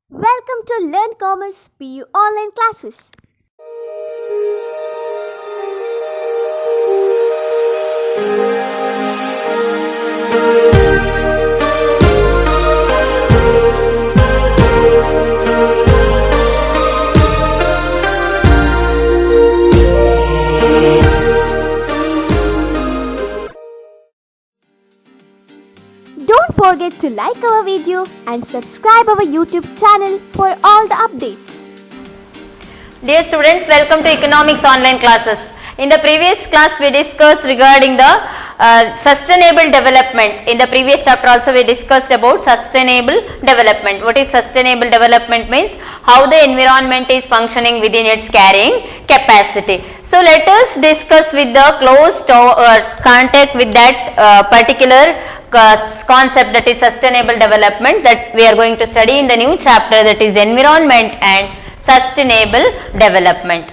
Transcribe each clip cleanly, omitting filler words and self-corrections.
Welcome to Learn Commerce PU online classes. Don't forget to like our video and subscribe our YouTube channel for all the updates. Dear students, welcome to economics online classes. In the previous class we discussed regarding the sustainable development. In the previous chapter also we discussed about sustainable development. What is sustainable development means? How the environment is functioning within its carrying capacity. So let us discuss with the close contact with that particular concept, that is sustainable development, that we are going to study in the new chapter, that is environment and sustainable development.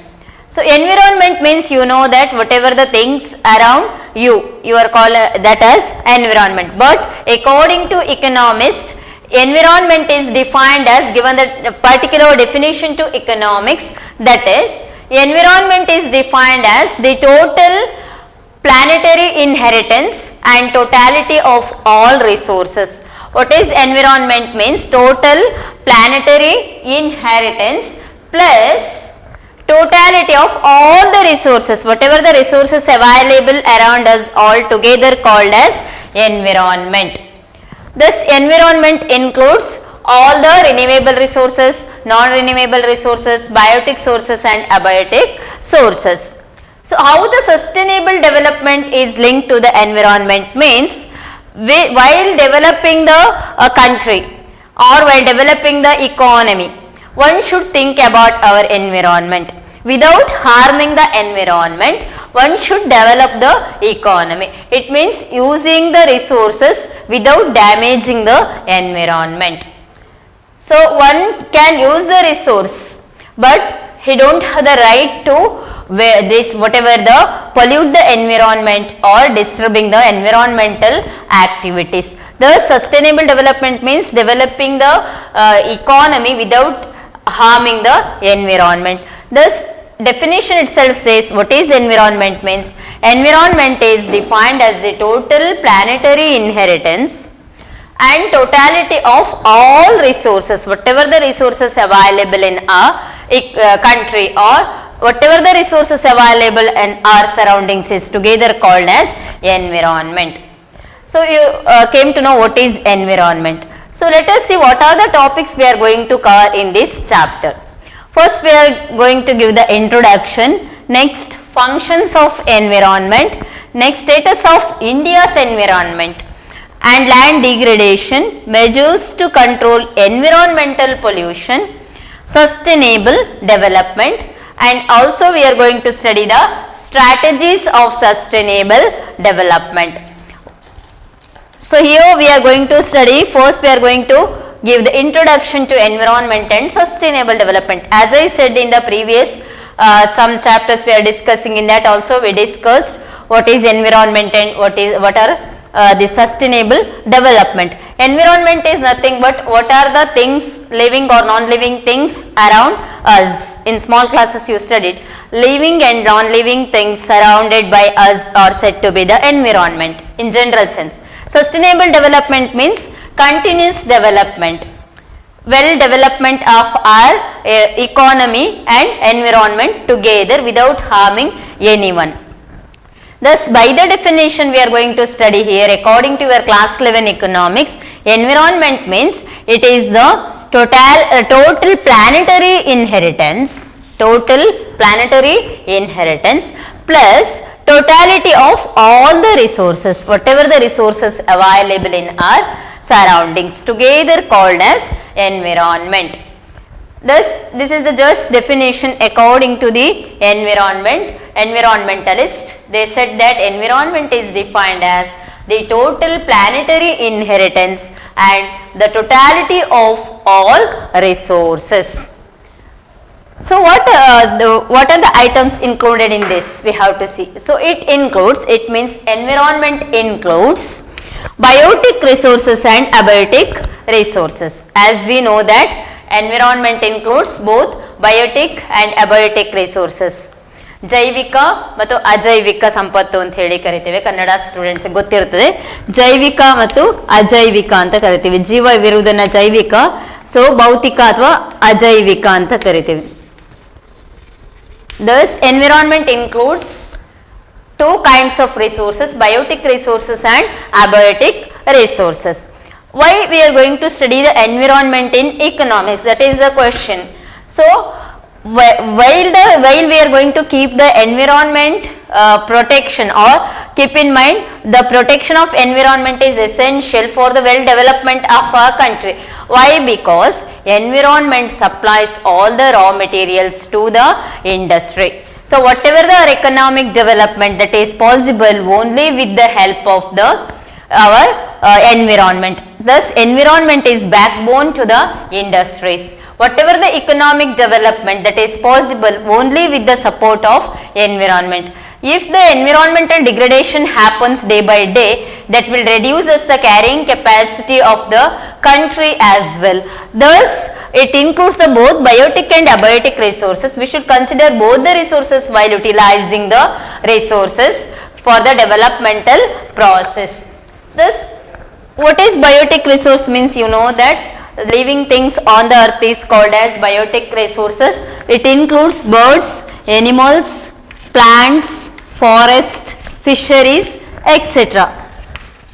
So environment means, you know that whatever the things around you, you are called that as environment. But according to economists, environment is defined as, given the particular definition to economics, that is environment is defined as the total planetary inheritance and totality of all resources. What is environment means? Total planetary inheritance plus totality of all the resources, whatever the resources available around us, all together called as environment. This environment includes all the renewable resources, non-renewable resources, biotic sources and abiotic sources. So how the sustainable development is linked to the environment means, while developing the country or while developing the economy, one should think about our environment. Without harming the environment, one should develop the economy. It means using the resources without damaging the environment. So one can use the resource, but he don't have the right to whatever the pollute the environment or disturbing the environmental activities. The sustainable development means developing the economy without harming the environment. This definition itself says what is environment means. Environment is defined as the total planetary inheritance and totality of all resources, whatever the resources available in a country or whatever the resources available in our surroundings is together called as environment. So you came to know what is environment. So let us see what are the topics we are going to cover in this chapter. First we are going to give the introduction, next functions of environment, next status of India's environment and land degradation, measures to control environmental pollution, sustainable development, and also we are going to study the strategies of sustainable development. So here we are going to study, first we are going to give the introduction to environment and sustainable development. As I said in the previous some chapters we are discussing, in that also we discussed what is environment and what are the sustainable development. Environment is nothing but what are the things, living or non-living things around us. In small classes you studied, living and non-living things surrounded by us are said to be the environment in general sense. Sustainable development means continuous development, well development of our economy and environment together without harming anyone. Thus, by the definition we are going to study here, according to your class 11 economics, environment means it is the total planetary inheritance, plus totality of all the resources, whatever the resources available in our surroundings, together called as environment. Thus, this is the just definition according to the environmentalist. They said that environment is defined as the total planetary inheritance and the totality of all resources. So what are the items included in this? We have to see. So it means environment includes biotic resources and abiotic resources. As we know that Environment includes both biotic and abiotic resources. ಜೈವಿಕ ಮತ್ತು ಅಜೈವಿಕ ಸಂಪತ್ತು ಅಂತ ಹೇಳಿ ಕರಿತೀವಿ. Kannada students ಗೊತ್ತಿರ್ತದೆ. ಜೈವಿಕ ಮತ್ತು ಅಜೈವಿಕ ಅಂತ ಕರಿತೀವಿ. ಜೀವವಿರುವುದನ್ನ ಜೈವಿಕ, ಸೊ ಭೌತಿಕ ಅಥವಾ ಅಜೈವಿಕ ಅಂತ ಕರಿತೀವಿ. Thus, environment includes two kinds of resources, biotic resources and abiotic resources. Why we are going to study the environment in economics? That is the question. So, while we are going to keep the environment protection, or keep in mind the protection of environment is essential for the well development of our country. Why? Because environment supplies all the raw materials to the industry. So whatever the economic development that is possible only with the help of the our environment. Thus environment is backbone to the industries. Whatever the economic development that is possible only with the support of environment. If the environmental degradation happens day by day, that will reduce the carrying capacity of the country as well. Thus, it includes the both biotic and abiotic resources. We should consider both the resources while utilizing the resources for the developmental process. Thus, what is biotic resource means? You know that living things on the earth is called as biotic resources. It includes birds, animals, plants, forest, fisheries, etc.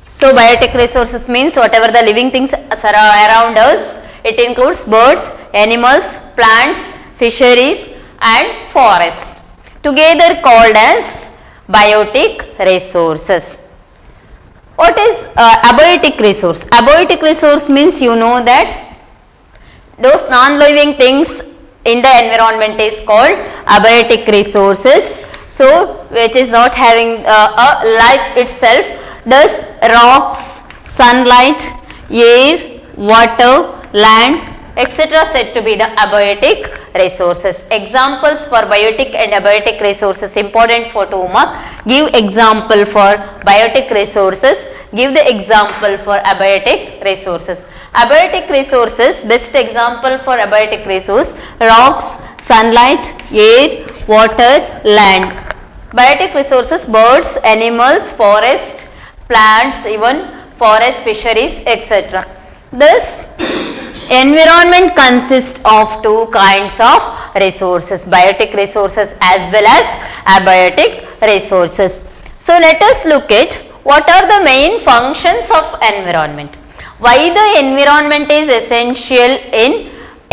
So biotic resources means whatever the living things are around us. It includes birds, animals, plants, fisheries and forest, together called as biotic resources. What is abiotic resource? Abiotic resource means you know that those non-living things in the environment is called abiotic resources. So which is not having a life itself. Thus rocks, sunlight, air, water, land, etc. said to be the abiotic resources. Examples for biotic and abiotic resources important for 2 mark. Give example for biotic resources. Give the example for abiotic resources. Abiotic resources, best example for abiotic resource: rocks, sunlight, air, water, land. Biotic resources: birds, animals, forest, plants, even forest, fisheries, etc. Thus, environment consists of 2 kinds of resources: biotic resources as well as abiotic resources. So let us look at what are the main functions of environment. Why the environment is essential in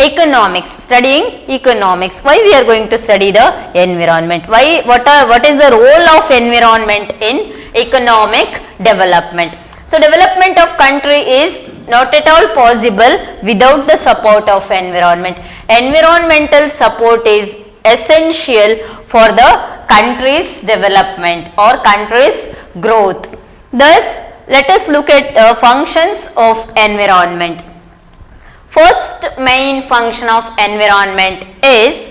economics, studying economics. Why we are going to study the environment? Why? What is the role of environment in economic development? So development of country is not at all possible without the support of environment. Environmental support is essential for the country's development or country's growth. Thus, let us look at functions of environment. First main function of environment is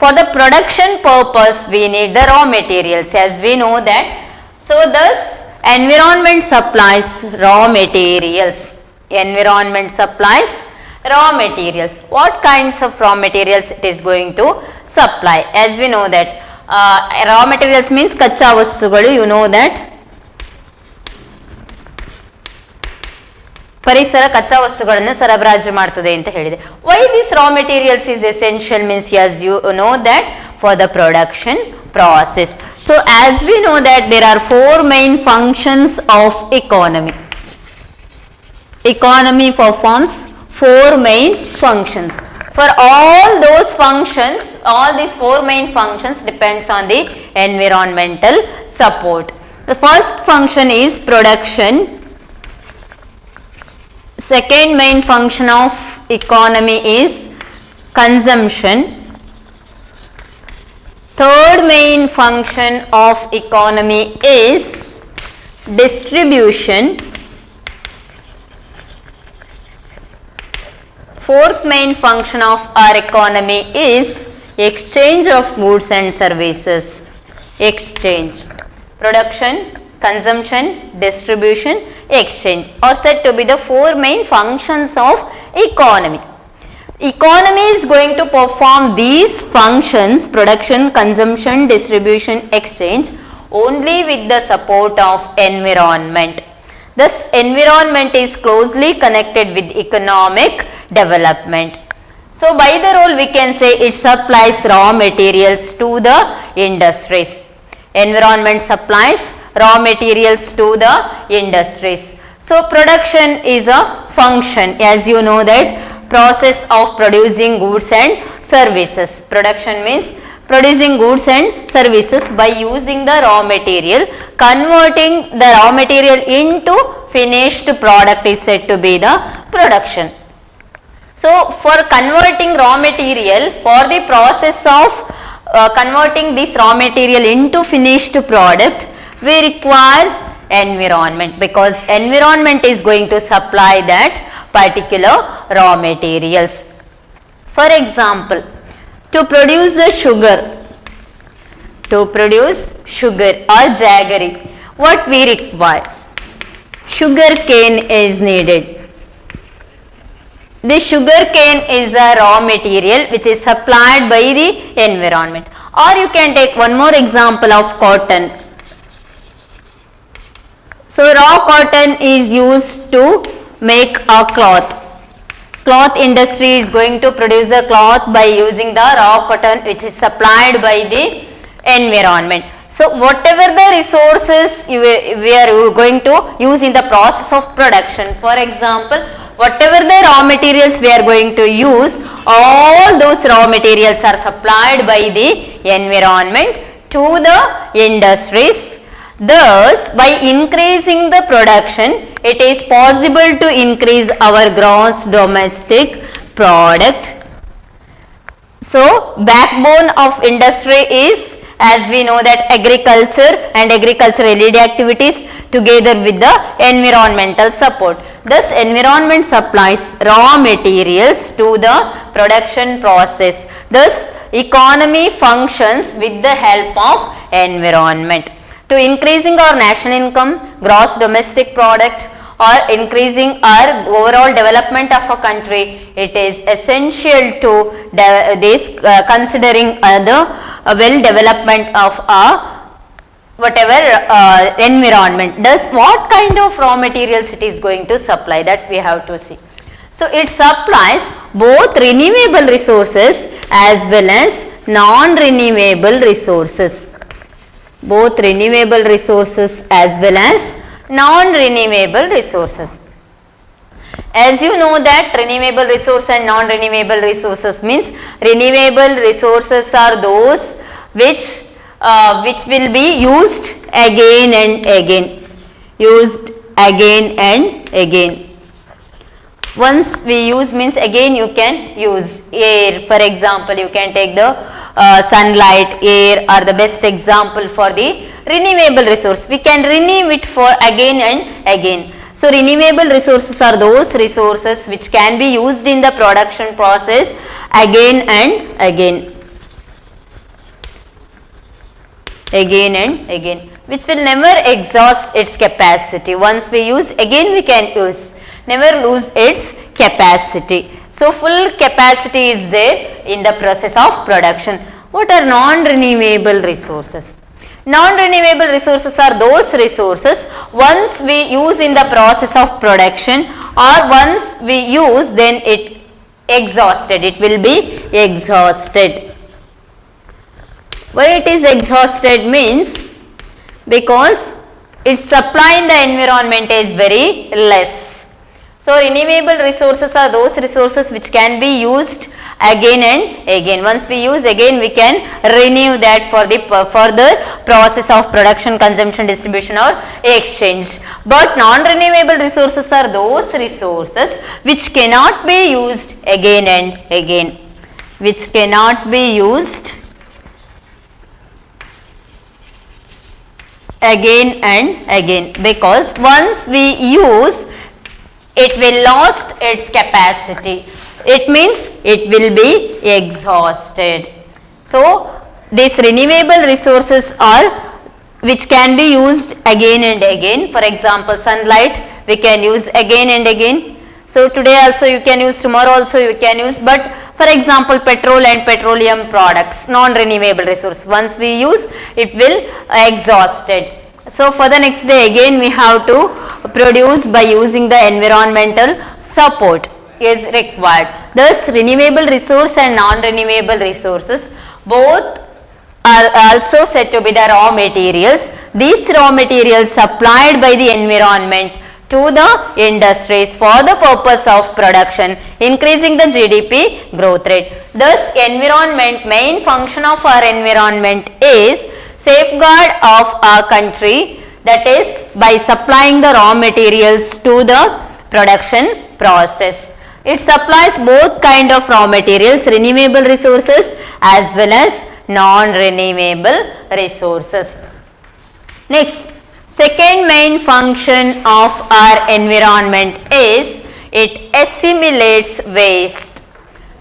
for the production purpose we need the raw materials, as we know that. So thus environment supplies raw materials. Environment supplies raw materials. What kinds of raw materials it is going to supply? As we know that raw materials means kacha vastugalu, you know that. ಪರಿಸರ ಕಚ್ಚಾ ವಸ್ತುಗಳನ್ನು ಸರಬರಾಜು ಮಾಡ್ತದೆ ಅಂತ ಹೇಳಿದೆ. Why this raw materials is essential means, as you know that, for the production process. So as we know that there are 4 main functions of economy. Economy performs 4 main functions. For all those functions, all these 4 main functions depends on the environmental support. The first function is production. Second main function of economy is consumption. Third main function of economy is distribution. Fourth main function of our economy is exchange of goods and services. Exchange. Production, consumption, distribution, exchange are said to be the 4 main functions of economy. Economy is going to perform these functions, production, consumption, distribution, exchange, only with the support of environment. Thus, environment is closely connected with economic development. So, by the role we can say it supplies raw materials to the industries. Environment supplies raw materials to the industries. So, production is a function, as you know that process of producing goods and services. Production means producing goods and services by using the raw material. Converting the raw material into finished product is said to be the production. So, for converting raw material, for the process of converting this raw material into finished product, we require environment, because environment is going to supply that particular raw materials. For example, to produce the sugar or jaggery, what we require? Sugar cane is needed. The sugar cane is a raw material which is supplied by the environment. Or you can take one more example of cotton. So, raw cotton is used to make a cloth. Cloth industry is going to produce a cloth by using the raw cotton which is supplied by the environment. So, whatever the resources we are going to use in the process of production, for example, whatever the raw materials we are going to use, all those raw materials are supplied by the environment to the industries. Thus, by increasing the production, it is possible to increase our gross domestic product. So, backbone of industry is, as we know, that agriculture and agriculture related activities together with the environmental support. Thus, environment supplies raw materials to the production process. Thus, economy functions with the help of environment. To increasing our national income, gross domestic product, or increasing our overall development of a country, it is essential to considering the well development of whatever environment. Thus, what kind of raw materials it is going to supply, that we have to see. So, it supplies both renewable resources as well as non-renewable resources. Both renewable resources as well as non-renewable resources. As you know that renewable resource and non-renewable resources means, renewable resources are those which will be used again and again. Used again and again. Once we use means again you can use. Air, for example, you can take the sunlight, air are the best example for the renewable resource. We can renew it for again and again. So, renewable resources are those resources which can be used in the production process again and again. Again and again, which will never exhaust its capacity. Once we use, again we can use, never lose its capacity. So, full capacity is there in the process of production. What are non-renewable resources? Non-renewable resources are those resources once we use in the process of production, or once we use then it exhausted, it will be exhausted. Why it is exhausted means, because its supply in the environment is very less. So, renewable resources are those resources which can be used again and again. Once we use, again we can renew that for the further process of production, consumption, distribution or exchange. But non-renewable resources are those resources which cannot be used again and again. Which cannot be used again and again, because once we use, it will lost its capacity. It means it will be exhausted. So, these renewable resources are which can be used again and again. For example, sunlight we can use again and again. So today also you can use, tomorrow also you can use, but for example petrol and petroleum products, non-renewable resource, once we use it will exhausted. So for the next day again we have to produce by using the environmental support is required. Thus renewable resource and non-renewable resources both are also said to be the raw materials. These raw materials supplied by the environment to the industries for the purpose of production, increasing the GDP growth rate. Thus environment, main function of our environment is safeguard of our country, that is by supplying the raw materials to the production process. It supplies both kind of raw materials, renewable resources as well as non-renewable resources. Next, second main function of our environment is it assimilates waste.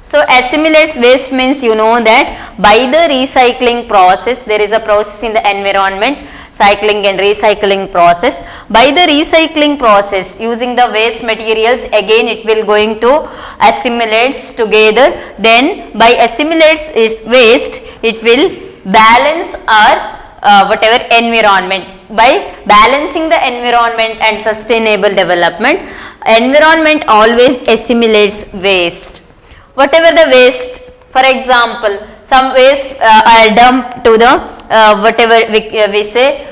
So assimilates waste means you know that by the recycling process, there is a process in the environment, cycling and recycling process. By the recycling process, using the waste materials, again it will going to assimilates together. Then by assimilates its waste, it will balance our whatever environment. By balancing the environment and sustainable development, environment always assimilates waste. Whatever the waste, for example, some waste are dumped to the whatever we say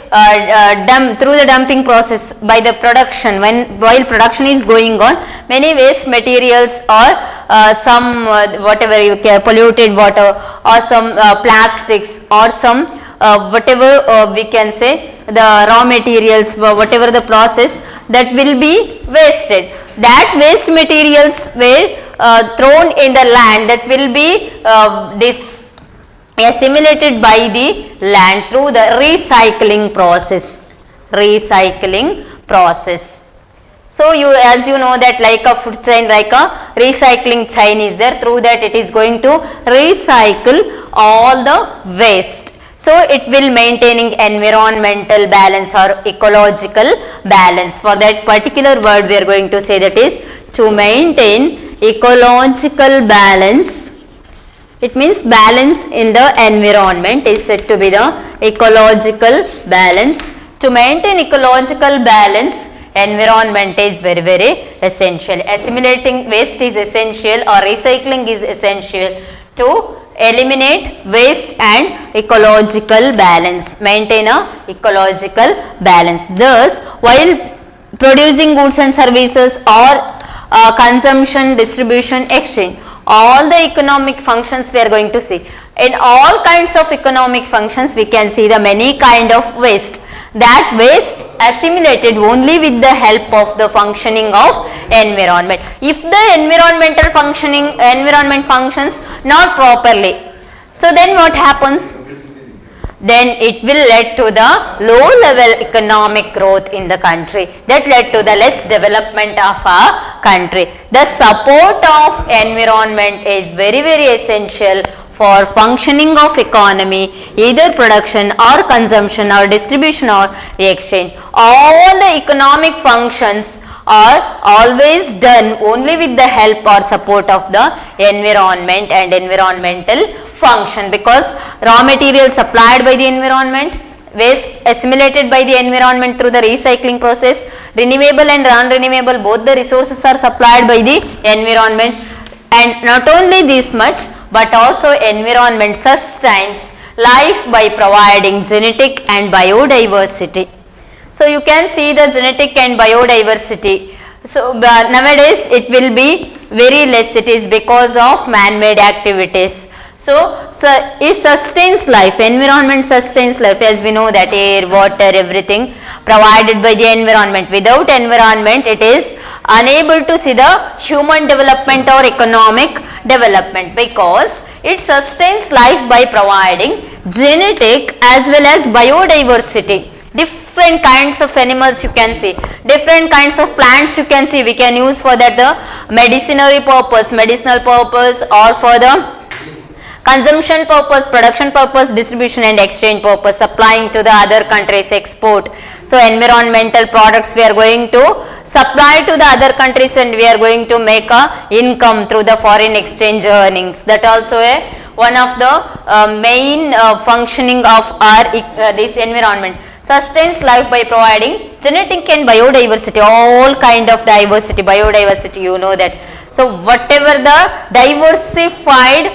dump through the dumping process by the production. While production is going on, many waste materials or some whatever you can, polluted water or some plastics or some whatever we can say the raw materials, whatever the process, that will be wasted. That waste materials were thrown in the land, that will be assimilated by the land through the recycling process. So you, as you know that like a food chain, like a recycling chain is there, through that it is going to recycle all the waste. So it will maintaining environmental balance or ecological balance. For that particular word we are going to say that is to maintain ecological balance. It means balance in the environment is said to be the ecological balance. To maintain ecological balance, environment is very, very essential. Assimilating waste is essential or recycling is essential to eliminate waste and ecological balance, maintain a ecological balance. Thus, while producing goods and services or consumption, distribution, exchange, all the economic functions we are going to see. In all kinds of economic functions we can see the many kind of waste. That waste assimilated only with the help of the functioning of environment. If the environment functions not properly, so then what happens? Then it will lead to the low level economic growth in the country, that led to the less development of our country. The support of environment is very, very essential for functioning of economy, either production or consumption or distribution or exchange. All the economic functions are always done only with the help or support of the environment and environmental function, because raw material supplied by the environment, waste assimilated by the environment through the recycling process, renewable and non-renewable both the resources are supplied by the environment. And not only this much, but also environment sustains life by providing genetic and biodiversity. So you can see the genetic and biodiversity. So nowadays it will be very less, it is because of man-made activities. So it sustains life, environment sustains life, as we know that air, water, everything provided by the environment. Without environment it is unable to see the human development or economic development, because it sustains life by providing genetic as well as biodiversity. Different kinds of animals you can see, different kinds of plants you can see, we can use for that the medicinal purpose or for the consumption purpose, production purpose, distribution and exchange purpose, supplying to the other countries, export. So environmental products we are going to supply to the other countries and we are going to make a income through the foreign exchange earnings. That also one of the main functioning of our this environment. Sustains life by providing genetic and biodiversity, all kind of diversity, biodiversity, you know that. So whatever the diversified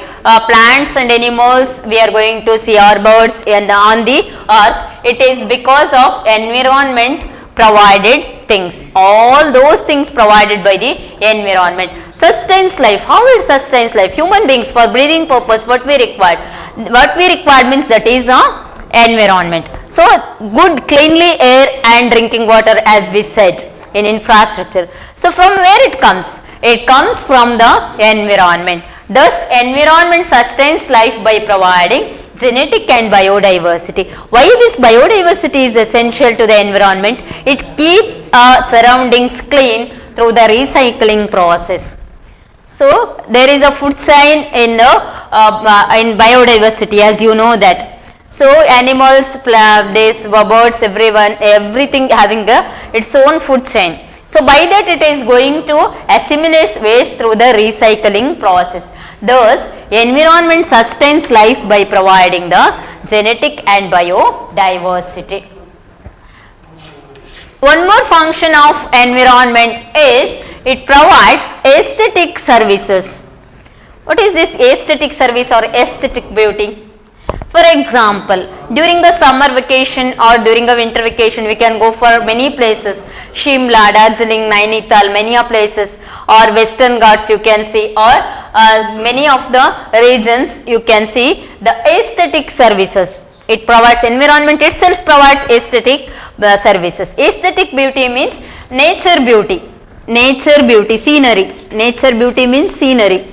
plants and animals we are going to see, our birds and on the earth, it is because of environment provided things, all those things provided by the environment. Sustains life. How it sustains life? Human beings, for breathing purpose, what we require means that is a environment. So good cleanly air and drinking water, as we said, in infrastructure. So from where it comes? It comes from the environment. Thus environment sustains life by providing genetic and biodiversity. Why this biodiversity is essential to the environment? It keeps our surroundings clean through the recycling process. So there is a food chain in the in biodiversity, as you know that. So animals, plants, birds, everything having its own food chain. So by that it is going to assimilate waste through the recycling process. Thus environment sustains life by providing the genetic and biodiversity. One more function of environment is it provides aesthetic services. What is this aesthetic service or aesthetic beauty? For example, during the summer vacation or during a winter vacation, we can go for many places. Shimla, Darjeeling, Nainital, many places, or Western Ghats you can see, or many of the regions you can see the aesthetic services. It provides, environment itself provides aesthetic services. Aesthetic beauty means nature beauty. Nature beauty, scenery. Nature beauty means scenery.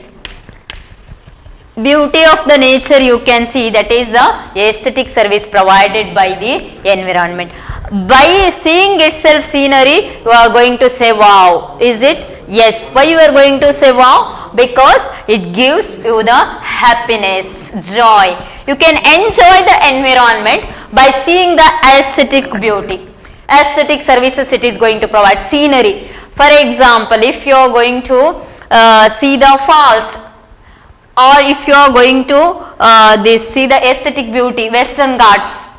Beauty of the nature you can see, that is the aesthetic service provided by the environment. By seeing itself scenery, you are going to say wow. Is it? Yes. Why you are going to say wow? Because it gives you the happiness, joy. You can enjoy the environment by seeing the aesthetic beauty. Aesthetic services it is going to provide. Scenery. For example, if you are going to see the falls, or if you are going to see the aesthetic beauty, Western Ghats,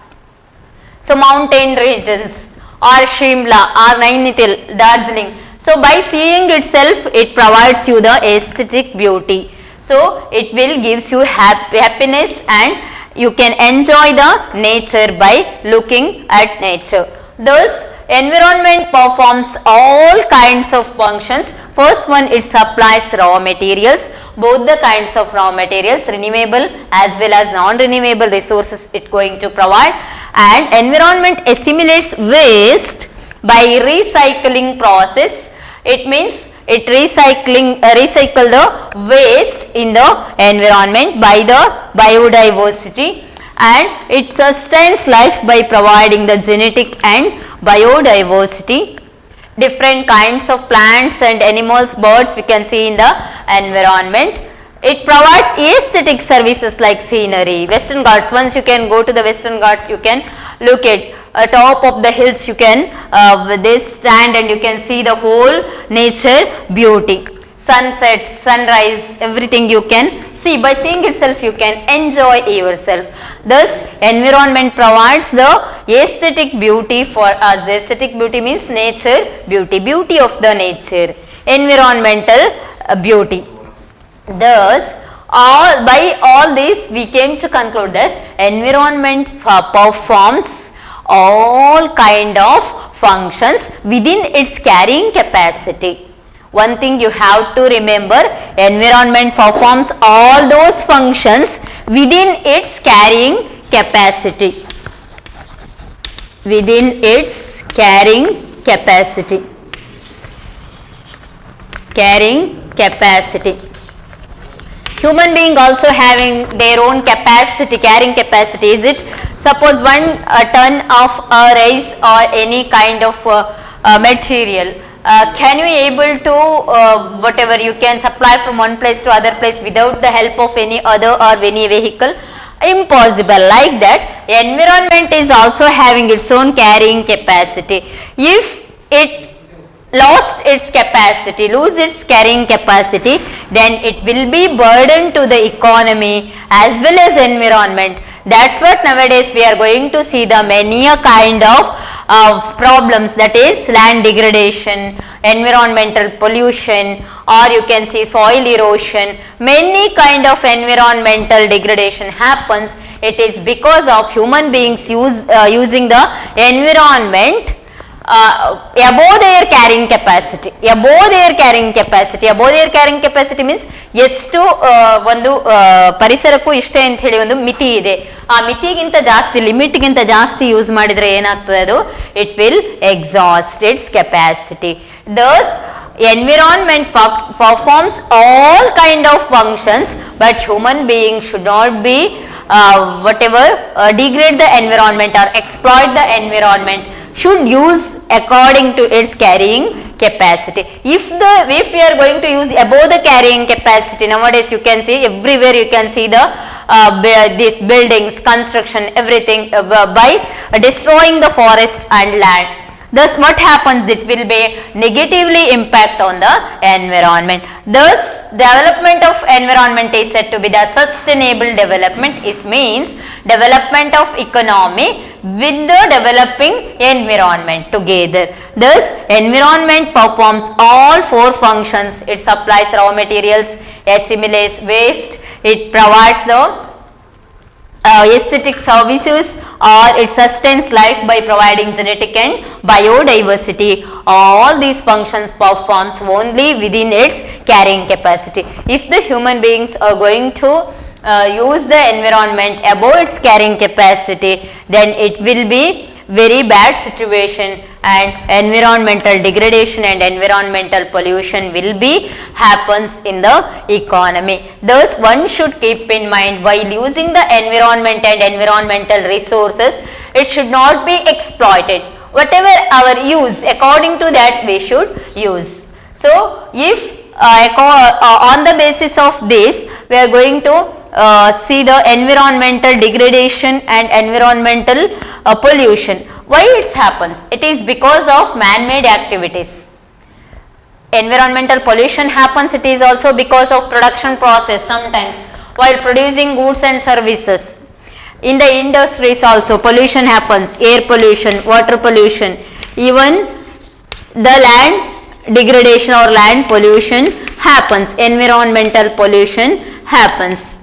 so mountain regions, or Shimla, or Nainital, Darjeeling. So by seeing itself, it provides you the aesthetic beauty. So it will gives you happiness and you can enjoy the nature by looking at nature. Thus environment performs all kinds of functions. First one, it supplies raw materials, both the kinds of raw materials, renewable as well as non-renewable resources it going to provide, and environment assimilates waste by recycling process. It means it recycle the waste in the environment by the biodiversity, and it sustains life by providing the genetic and biodiversity. Different kinds of plants and animals, birds we can see in the environment. It provides aesthetic services like scenery. Western Ghats, once you can go to the Western Ghats, you can look at top of the hills, you can stand and you can see the whole nature beauty. Sunset, sunrise, everything you can see. By seeing itself you can enjoy yourself. Thus environment provides the aesthetic beauty for us. Aesthetic beauty means nature beauty, beauty of the nature, environmental beauty. Thus by all this we came to conclude that environment performs all kind of functions within its carrying capacity. One thing you have to remember, environment performs all those functions within its carrying capacity. Within its carrying capacity. Carrying capacity. Human being also having their own capacity, carrying capacity. Is it? Suppose 1 ton of rice or any kind of material. can you able to whatever you can supply from one place to other place without the help of any other or any vehicle? Impossible. Like that, environment is also having its own carrying capacity. If it lost its capacity, lose its carrying capacity, then it will be burden to the economy as well as environment. That's what nowadays we are going to see the many a kind of problems, that is land degradation, environmental pollution, or you can see soil erosion. Many kind of environmental degradation happens. It is because of human beings using the environment above their carrying capacity. Above their carrying capacity. Above their carrying capacity means ಎಷ್ಟು ಒಂದು ಪರಿಸರಕ್ಕೂ ಇಷ್ಟೇ ಅಂತ ಹೇಳಿ ಒಂದು ಮಿತಿ ಇದೆ. ಆ ಮಿತಿಗಿಂತ ಜಾಸ್ತಿ, ಲಿಮಿಟ್ಗಿಂತ ಜಾಸ್ತಿ ಯೂಸ್ ಮಾಡಿದ್ರೆ ಏನಾಗ್ತದೆ, ಅದು it will exhaust it's capacity. Thus environment performs all kind of functions, but human beings should not be degrade the environment or exploit the environment, should use according to its carrying capacity. If we are going to use above the carrying capacity, nowadays you can see everywhere, you can see the these buildings, construction, everything by destroying the forest and land. Thus what happens, it will be negatively impact on the environment. Thus development of environment is said to be the sustainable development. It means development of economy with the developing environment together. Thus environment performs all four functions. It supplies raw materials, assimilates waste, it provides the aesthetic services, or it sustains life by providing genetic and biodiversity. All these functions performs only within its carrying capacity. If the human beings are going to use the environment above its carrying capacity, then it will be very bad situation, and environmental degradation and environmental pollution will be happens in the economy. Thus one should keep in mind, while using the environment and environmental resources, it should not be exploited. Whatever our use, according to that we should use. So if on the basis of this we are going to see the environmental degradation and environmental pollution. Why it happens? It is because of man-made activities. Environmental pollution happens, it is also because of production process. Sometimes while producing goods and services, in the industries also pollution happens, air pollution, water pollution, even the land degradation or land pollution happens, environmental pollution happens.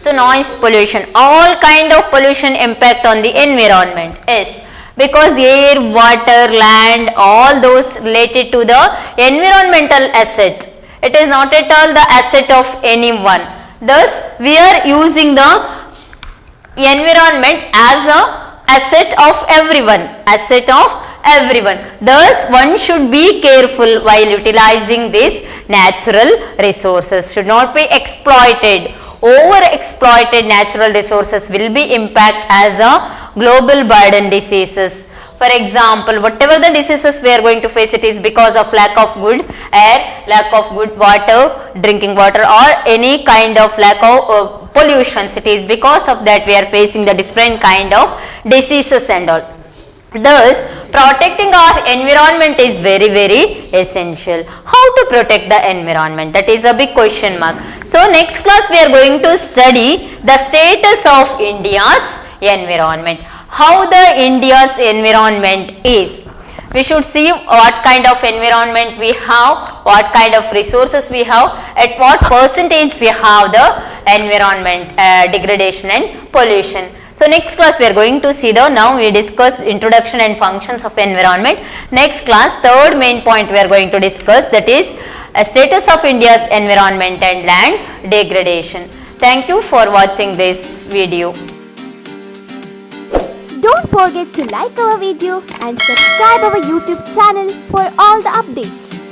So noise pollution, all kind of pollution impact on the environment. Yes, because air, water, land, all those related to the environmental asset. It is not at all the asset of anyone. Thus we are using the environment as a asset of everyone. Asset of everyone. Thus one should be careful while utilizing these natural resources. Should not be exploited. Over exploited natural resources will be impact as a global burden diseases. For example, whatever the diseases we are going to face, it is because of lack of good air, lack of good water, drinking water, or any kind of lack of pollutions. It is because of that we are facing the different kind of diseases and all. Thus protecting our environment is very essential. How to protect the environment? That is a big question mark. So next class we are going to study the status of India's environment. How the India's environment is. We should see what kind of environment we have, what kind of resources we have, at what percentage we have the environment degradation and pollution. So next class we are going to see now we discussed introduction and functions of environment. Next class, third main point we are going to discuss, that is a status of India's environment and land degradation. Thank you for watching this video. Don't forget to like our video and subscribe our YouTube channel for all the updates.